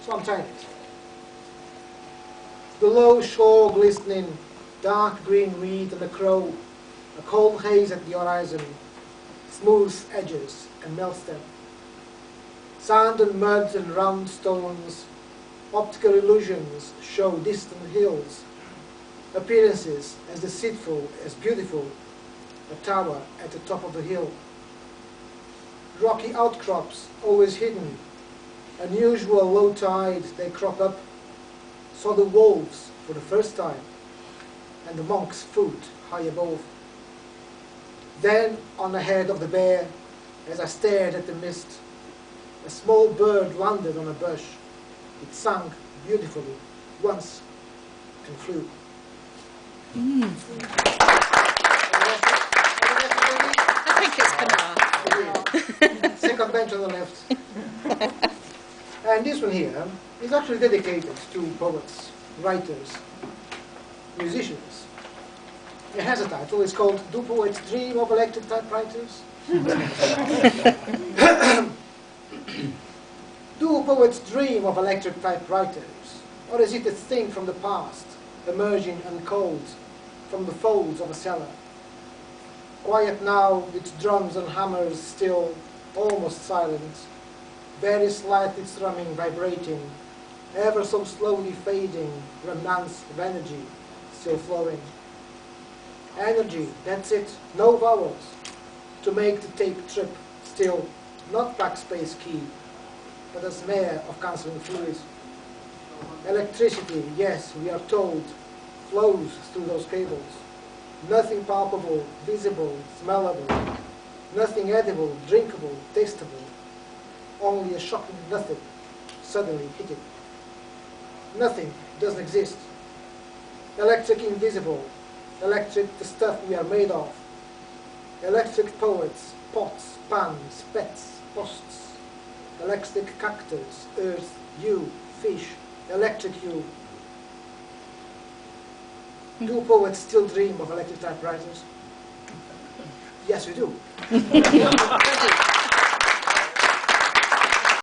So I'm trying it. The low shore glistening, dark green reed and a crow, a cold haze at the horizon, smooth edges and melts them. Sand and mud and round stones, optical illusions show distant hills, appearances as deceitful as beautiful, a tower at the top of the hill. Rocky outcrops always hidden, unusual low tide they crop up, saw the wolves for the first time, and the monk's foot high above. Then on the head of the bear, as I stared at the mist, a small bird landed on a bush. It sang beautifully once and flew. I think it's Penarth. Second bench on the left. And this one here is actually dedicated to poets, writers, musicians. It has a title. It's called "Do Poets Dream of Electric Typewriters?" Do poets dream of electric typewriters? Or is it a thing from the past, emerging uncold from the folds of a cellar? Quiet now, its drums and hammers still, almost silent, very slightly strumming, vibrating, ever so slowly fading, remnants of energy still flowing. Energy, that's it, no vowels, to make the tape trip, still not backspace key, but a smear of cancelling fluid. Electricity, yes, we are told, flows through those cables. Nothing palpable, visible, smellable, nothing edible, drinkable, tastable, only a shocking nothing suddenly hitting. Nothing doesn't exist. Electric invisible, electric the stuff we are made of. Electric poets, pots, pans, pets, posts. Electric cactus, earth, you, fish, electric you. Do poets still dream of electric typewriters? Yes, we do. Thank you.